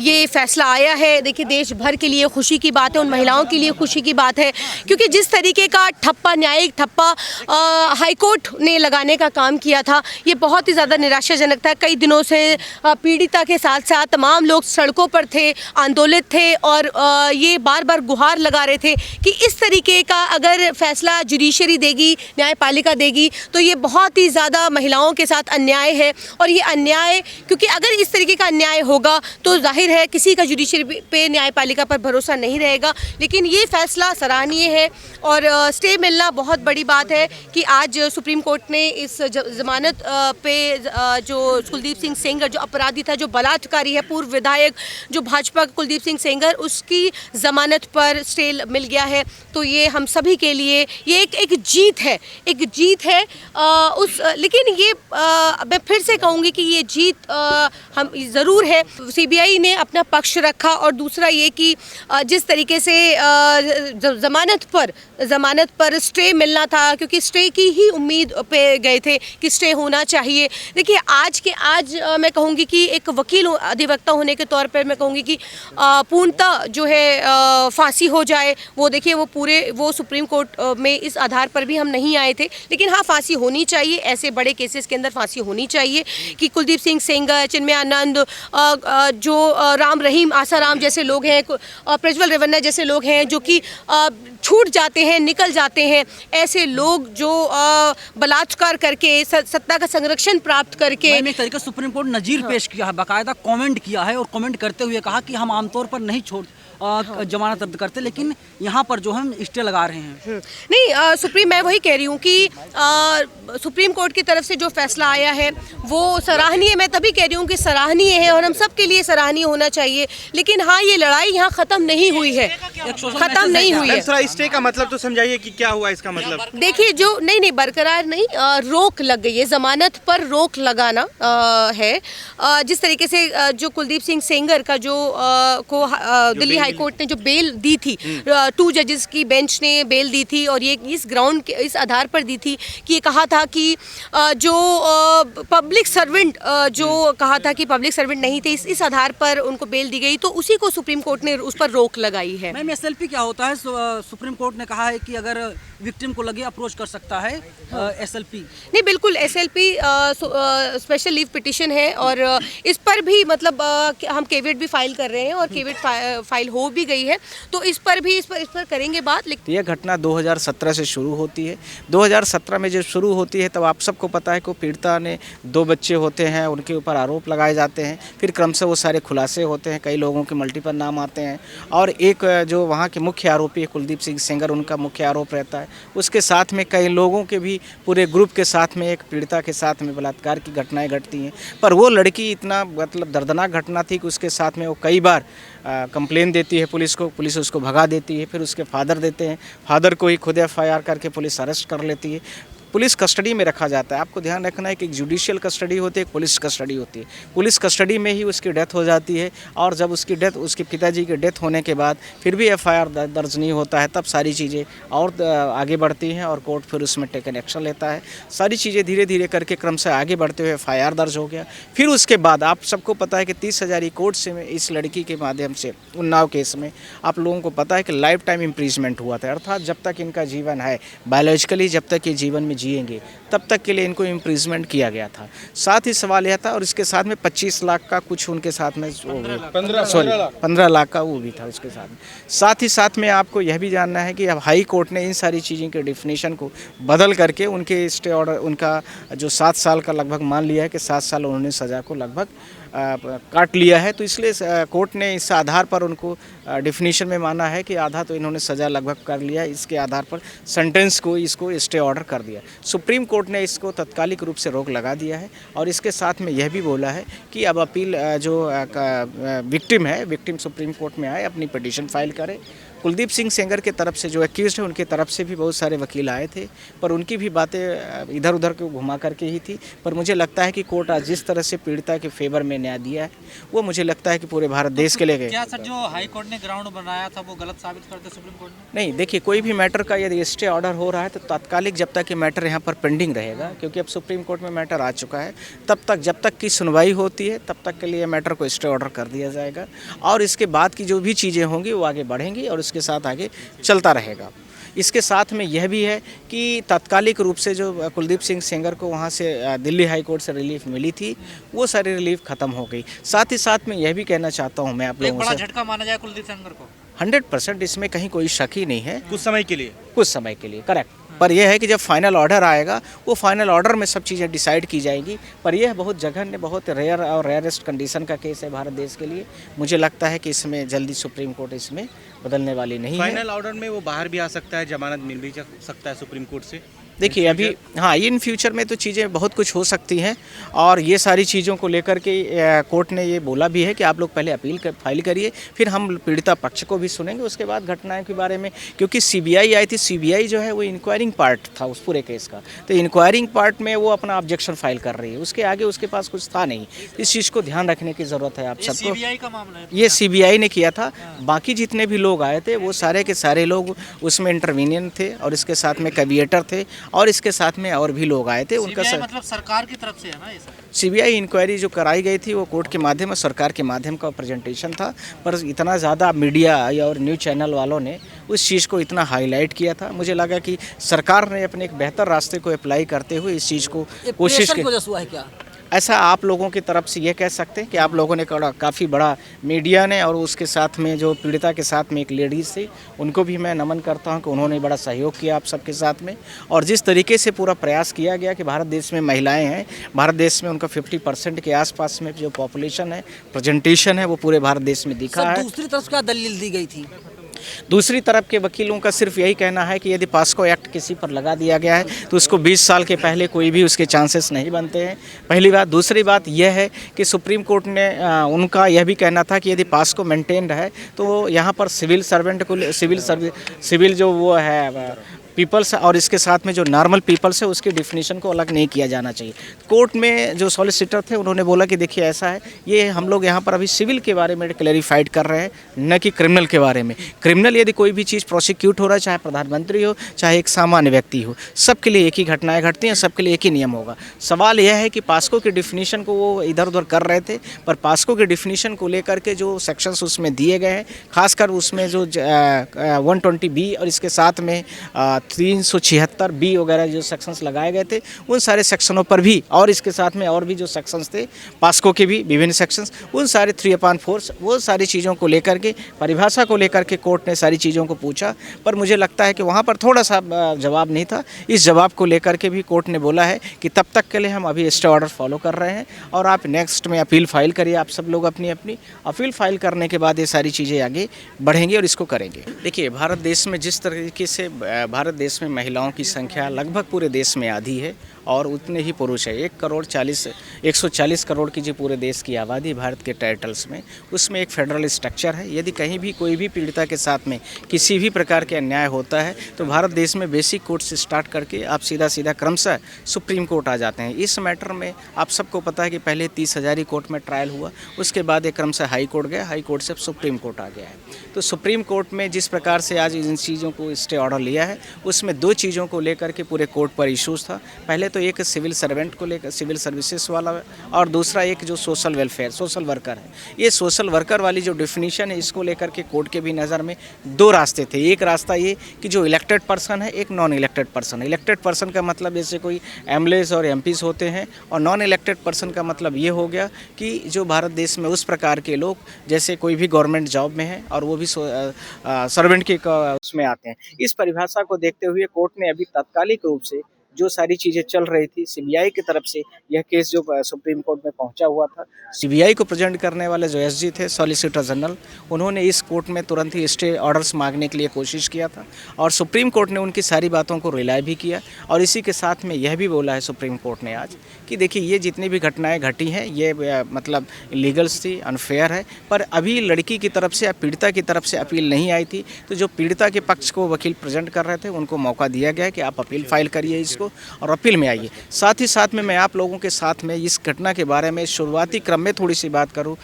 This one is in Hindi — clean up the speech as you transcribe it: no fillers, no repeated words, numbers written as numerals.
ये फैसला आया है, देखिए देश भर के लिए खुशी की बात है, उन महिलाओं के लिए खुशी की बात है, क्योंकि जिस तरीके का ठप्पा, न्यायिक ठप्पा हाईकोर्ट ने लगाने का काम किया था, ये बहुत ही ज़्यादा निराशाजनक था। कई दिनों से पीड़िता के साथ साथ तमाम लोग सड़कों पर थे, आंदोलित थे और ये बार बार गुहार लगा रहे थे कि इस तरीके का अगर फैसला जुडिशरी देगी, न्यायपालिका देगी, तो ये बहुत ही ज़्यादा महिलाओं के साथ अन्याय है। और ये अन्याय, क्योंकि अगर इस तरीके का अन्याय होगा तो जाहिर है किसी का जुडिशरी पे, न्यायपालिका पर भरोसा नहीं रहेगा। लेकिन ये फैसला सराहनीय है और स्टे मिलना बहुत बड़ी बात है कि आज सुप्रीम कोर्ट ने इस जमानत पे जो कुलदीप सिंह सेंगर जो अपराधी था, जो बलात्कारी है, पूर्व विधायक जो भाजपा का कुलदीप सिंह सेंगर, उसकी जमानत पर स्टे मिल गया है। तो ये हम सभी के लिए ये एक जीत है, एक जीत है। लेकिन ये मैं फिर से कहूँगी कि ये जीत हम ज़रूर है। सीबीआई ने अपना पक्ष रखा और दूसरा ये कि जिस तरीके से ज़मानत पर स्टे मिलना था, क्योंकि स्टे की ही उम्मीद पे गए थे कि स्टे होना चाहिए। देखिए आज मैं कहूँगी कि एक वकील अधिवक्ता होने के तौर पर मैं कहूँगी कि पूर्णतः जो है फांसी हो जाए। वो देखिए वो सुप्रीम कोर्ट में इस आधार पर भी हम नहीं आए थे, लेकिन हाँ, फांसी होनी चाहिए। ऐसे बड़े केसेस के अंदर फांसी होनी चाहिए कि कुलदीप सिंह सेंगर, चिन्मय आनंद, जो राम रहीम आसाराम जैसे लोग हैं, प्रज्वल रेवन्ना जैसे लोग हैं जो कि छूट जाते हैं, निकल जाते हैं। ऐसे लोग जो बलात्कार करके सत्ता का संरक्षण प्राप्त करके एक तरीके से सुप्रीम कोर्ट नजीर पेश किया है, बाकायदा कमेंट किया है और कमेंट करते हुए कहा कि हम आमतौर पर नहीं जमानत रद्द करते, लेकिन यहाँ पर जो हम स्टे लगा रहे हैं। नहीं, मैं वही कह रही हूँ कि सुप्रीम कोर्ट की तरफ से जो फैसला आया है वो सराहनीय, मैं तभी कह रही हूँ कि सराहनीय है और हम सब के लिए सराहनीय होना चाहिए। लेकिन हाँ, ये लड़ाई यहाँ ख़त्म नहीं हुई है, ख़त्म नहीं हुई है। थोड़ा स्टे का मतलब तो समझाइए कि क्या हुआ इसका मतलब। देखिए, जो नहीं बरकरार नहीं, रोक लग गई है, ज़मानत पर रोक लगाना है। जिस तरीके से जो कुलदीप सिंह सेंगर का जो को दिल्ली हाई कोर्ट ने जो बेल दी थी, 2 जजेस की बेंच ने बेल दी थी और ये इस आधार पर दी थी कि ये कहा था कि जो पब्लिक सर्वेंट कि पब्लिक सर्वेंट नहीं थे, इस आधार पर उनको बेल दी गई, तो उसी को सुप्रीम कोर्ट ने उस पर रोक लगाई है। मैम, एसएलपी क्या होता है? सुप्रीम कोर्ट ने कहा है कि अगर विक्टिम को लगे अप्रोच कर सकता है एसएलपी। नहीं, बिल्कुल, एसएलपी स्पेशल लीव पिटिशन है और इस पर भी मतलब हम केविट भी फाइल कर रहे हैं और केविट फाइल हो भी गई है, तो इस पर करेंगे बात। लेकिन यह घटना 2017 से शुरू होती है। 2017 में जब शुरू होती है तब आप सबको पता है कि पीड़िता ने 2 बच्चे होते हैं, उनके ऊपर आरोप लगाए जाते हैं, फिर क्रमशः वो सारे खुलासे होते हैं, कई लोगों के मल्टीपल नाम आते हैं और एक जो वहाँ के मुख्य आरोपी है कुलदीप सिंह सेंगर, उनका मुख्य आरोप रहता है। उसके साथ में कई लोगों के भी पूरे ग्रुप के साथ में एक पीड़िता के साथ में बलात्कार की घटनाएं घटती हैं। पर वो लड़की इतना मतलब दर्दनाक घटना थी कि उसके साथ में वो कई बार कंप्लेन देती है पुलिस को, पुलिस उसको भगा देती है, फिर उसके फादर देते हैं, फादर को ही खुद एफआईआर करके पुलिस अरेस्ट कर लेती है, पुलिस कस्टडी में रखा जाता है। आपको ध्यान रखना है कि एक जुडिशियल कस्टडी होती है, एक पुलिस कस्टडी होती है। पुलिस कस्टडी में ही उसकी डेथ हो जाती है और जब उसके पिताजी की डेथ होने के बाद फिर भी एफआईआर दर्ज नहीं होता है, तब सारी चीज़ें और आगे बढ़ती हैं और कोर्ट फिर उसमें टेकन एक्शन लेता है। सारी चीज़ें धीरे धीरे करके क्रम से आगे बढ़ते हुए एफआईआर दर्ज हो गया। फिर उसके बाद आप सबको पता है कि 30,000 कोर्ट से इस लड़की के माध्यम से उन्नाव केस में आप लोगों को पता है कि लाइफ टाइम इम्प्रिजमेंट हुआ था, अर्थात जब तक इनका जीवन है बायोलॉजिकली, जब तक ये जीवन में जिएंगे तब तक के लिए इनको इम्प्रिजमेंट किया गया था। साथ ही सवाल यह था और इसके साथ में 25 लाख का कुछ उनके साथ में 15 लाख का वो भी था उसके साथ में। साथ ही साथ में आपको यह भी जानना है कि अब हाई कोर्ट ने इन सारी चीज़ों के डिफिनेशन को बदल करके उनके स्टे ऑर्डर, उनका जो 7 साल का लगभग मान लिया है कि 7 साल उन्होंने सज़ा को लगभग काट लिया है, तो इसलिए कोर्ट ने इस आधार पर उनको डिफिनीशन में माना है कि आधा तो इन्होंने सज़ा लगभग कर लिया, इसके आधार पर सेंटेंस को इसको स्टे ऑर्डर कर दिया। सुप्रीम कोर्ट ने इसको तत्कालिक रूप से रोक लगा दिया है और इसके साथ में यह भी बोला है कि अब अपील जो विक्टिम सुप्रीम कोर्ट में आए, अपनी पिटीशन फाइल करे। कुलदीप सिंह सेंगर के तरफ से जो एक्यूज्ड है उनके तरफ से भी बहुत सारे वकील आए थे, पर उनकी भी बातें इधर उधर को घुमा करके ही थी। पर मुझे लगता है कि कोर्ट आज जिस तरह से पीड़िता के फेवर में न्याय दिया है वो मुझे लगता है कि पूरे भारत देश के लिए क्या सर जो हाई कोर्ट ने ग्राउंड बनाया था वो गलत साबित कर दे सुप्रीम कोर्ट ने? नहीं, देखिए कोई भी मैटर का यदि स्टे ऑर्डर हो रहा है तो तात्कालिक जब तक ये मैटर यहाँ पर पेंडिंग रहेगा, क्योंकि अब सुप्रीम कोर्ट में मैटर आ चुका है, तब तक जब तक की सुनवाई होती है तब तक के लिए मैटर को स्टे ऑर्डर कर दिया जाएगा और इसके बाद की जो भी चीज़ें होंगी वो आगे बढ़ेंगी और इसके साथ आगे चलता रहेगा। इसके साथ में यह भी है कि तात्कालिक रूप से जो कुलदीप सिंह सेंगर को वहाँ से दिल्ली हाई कोर्ट से रिलीफ मिली थी वो सारी रिलीफ ख़त्म हो गई। साथ ही साथ में यह भी कहना चाहता हूँ मैं आप एक लोगों बड़ा से, झटका माना जाए कुलदीप सेंगर को। 100% इसमें कहीं कोई शक ही नहीं है, कुछ समय के लिए। कुछ समय के लिए, करेक्ट। पर यह है कि जब फाइनल ऑर्डर आएगा वो फाइनल ऑर्डर में सब चीज़ें डिसाइड की जाएंगी। पर यह बहुत जघन्य, बहुत रेयर और रेयरेस्ट कंडीशन का केस है भारत देश के लिए। मुझे लगता है कि इसमें जल्दी सुप्रीम कोर्ट इसमें बदलने वाली नहीं है। फाइनल ऑर्डर में वो बाहर भी आ सकता है, जमानत मिल भी सकता है सुप्रीम कोर्ट से। देखिए अभी हाँ, इन फ्यूचर में तो चीज़ें बहुत कुछ हो सकती हैं और ये सारी चीज़ों को लेकर के कोर्ट ने ये बोला भी है कि आप लोग पहले अपील फाइल करिए, फिर हम पीड़िता पक्ष को भी सुनेंगे, उसके बाद घटनाओं के बारे में, क्योंकि सीबीआई आई थी, सीबीआई जो है वो इंक्वायरिंग पार्ट था उस पूरे केस का, तो इंक्वायरिंग पार्ट में वो अपना ऑब्जेक्शन फाइल कर रही है, उसके आगे उसके पास कुछ था नहीं। इस चीज़ को ध्यान रखने की ज़रूरत है आप सबको। सीबीआई का मामला है, ये सीबीआई ने किया था, बाकी जितने भी लोग आए थे वो सारे के सारे लोग उसमें इंटरवीनियन थे और इसके साथ में कैविएटर थे और इसके साथ में और भी लोग आए थे। उनका मतलब सरकार की तरफ से है ना ये सब? सीबीआई इंक्वायरी जो कराई गई थी वो कोर्ट के माध्यम और सरकार के माध्यम का प्रेजेंटेशन था, पर इतना ज़्यादा मीडिया और न्यूज़ चैनल वालों ने उस चीज़ को इतना हाईलाइट किया था, मुझे लगा कि सरकार ने अपने एक बेहतर रास्ते को अप्लाई करते हुए इस चीज़ को कोशिश की। ऐसा आप लोगों की तरफ से ये कह सकते हैं कि आप लोगों ने काफ़ी बड़ा मीडिया ने और उसके साथ में जो पीड़िता के साथ में एक लेडीज़ थी उनको भी मैं नमन करता हूं कि उन्होंने बड़ा सहयोग किया आप सबके साथ में। और जिस तरीके से पूरा प्रयास किया गया कि भारत देश में महिलाएं हैं, भारत देश में उनका 50% के आसपास में जो पॉपुलेशन है, प्रेजेंटेशन है वो पूरे भारत देश में दिखा है। दूसरी तरफ क्या दलील दी गई थी? दूसरी तरफ के वकीलों का सिर्फ यही कहना है कि यदि पास्को एक्ट किसी पर लगा दिया गया है तो उसको 20 साल के पहले कोई भी उसके चांसेस नहीं बनते हैं, पहली बात। दूसरी बात यह है कि सुप्रीम कोर्ट ने उनका यह भी कहना था कि यदि पास्को मेंटेन्ड है तो यहाँ पर सिविल सर्वेंट को सिविल जो वो है पीपल्स और इसके साथ में जो नॉर्मल पीपल्स है उसकी डिफिनीशन को अलग नहीं किया जाना चाहिए। कोर्ट में जो सॉलिसिटर थे उन्होंने बोला कि देखिए ऐसा है, ये हम लोग यहाँ पर अभी सिविल के बारे में क्लैरिफाइड कर रहे हैं, न कि क्रिमिनल के बारे में। क्रिमिनल यदि कोई भी चीज़ प्रोसिक्यूट हो रहा है, चाहे प्रधानमंत्री हो चाहे एक सामान्य व्यक्ति हो, सबके लिए एक ही घटनाएँ घटती हैं, सबके लिए एक ही नियम होगा। सवाल यह है कि पास्को की डिफिनीशन को वो इधर उधर कर रहे थे, पर पास्को की डिफिनीशन को लेकर के जो सेक्शंस उसमें दिए गए हैं, खासकर उसमें जो 120B और इसके साथ में 376B वगैरह जो सेक्शंस लगाए गए थे, उन सारे सेक्शनों पर भी और इसके साथ में और भी जो सेक्शंस थे पास्को के भी विभिन्न सेक्शंस, उन सारे 3/4 वो सारी चीज़ों को लेकर के, परिभाषा को लेकर के कोर्ट ने सारी चीज़ों को पूछा। पर मुझे लगता है कि वहाँ पर थोड़ा सा जवाब नहीं था। इस जवाब को लेकर के भी कोर्ट ने बोला है कि तब तक के लिए हम अभी स्टे ऑर्डर फॉलो कर रहे हैं और आप नेक्स्ट में अपील फाइल करिए। आप सब लोग अपनी अपनी अपील फाइल करने के बाद ये सारी चीज़ें आगे बढ़ेंगी और इसको करेंगे। देखिए भारत देश में जिस तरीके से भारत देश में महिलाओं की संख्या लगभग पूरे देश में आधी है और उतने ही पुरुष है। 140 करोड़ की जो पूरे देश की आबादी भारत के टेरिटरीज में, उसमें एक फेडरल स्ट्रक्चर है। यदि कहीं भी कोई भी पीड़िता के साथ में किसी भी प्रकार के अन्याय होता है तो भारत देश में बेसिक कोर्ट से स्टार्ट करके आप सीधा क्रमशः सुप्रीम कोर्ट आ जाते हैं। इस मैटर में आप सबको पता है कि पहले 30 हज़ारी कोर्ट में ट्रायल हुआ, उसके बाद एक क्रमशः हाई कोर्ट गया, हाई कोर्ट से सुप्रीम कोर्ट आ गया है। तो सुप्रीम कोर्ट में जिस प्रकार से आज इन चीज़ों को स्टे ऑर्डर लिया है, उसमें दो चीज़ों को लेकर के पूरे कोर्ट पर इश्यूज़ था। पहले तो एक सिविल सर्वेंट को लेकर, सिविल सर्विसेज वाला, और दूसरा एक जो सोशल वेलफेयर, सोशल वर्कर है। ये सोशल वर्कर वाली जो डेफिनेशन है, इसको लेकर के कोर्ट के भी नज़र में दो रास्ते थे। एक रास्ता ये कि जो इलेक्टेड पर्सन है, एक नॉन इलेक्टेड पर्सन है। इलेक्टेड पर्सन का मतलब जैसे कोई एमएलएज और एमपीज होते हैं, और नॉन इलेक्टेड पर्सन का मतलब ये हो गया कि जो भारत देश में उस प्रकार के लोग जैसे कोई भी गवर्नमेंट जॉब में है और वो भी सर्वेंट के उसमें आते हैं। इस परिभाषा को देखते हुए कोर्ट ने अभी तात्कालिक रूप से जो सारी चीज़ें चल रही थी, सीबीआई की तरफ से यह केस जो सुप्रीम कोर्ट में पहुंचा हुआ था, सीबीआई को प्रेजेंट करने वाले जो एसजी थे, सॉलिसिटर जनरल, उन्होंने इस कोर्ट में तुरंत ही स्टे ऑर्डर्स मांगने के लिए कोशिश किया था और सुप्रीम कोर्ट ने उनकी सारी बातों को रिलाय भी किया। और इसी के साथ में यह भी बोला है सुप्रीम कोर्ट ने आज कि देखिए ये जितनी भी घटनाएँ घटी हैं ये मतलब इलीगल्स थी, अनफेयर है, पर अभी लड़की की तरफ से या पीड़िता की तरफ से अपील नहीं आई थी। तो जो पीड़िता के पक्ष को वकील प्रेजेंट कर रहे थे उनको मौका दिया गया कि आप अपील फाइल करिए इस को और अपील में आइए। साथ ही साथ में मैं आप लोगों के साथ में इस घटना के बारे में शुरुआती क्रम में थोड़ी सी बात करूं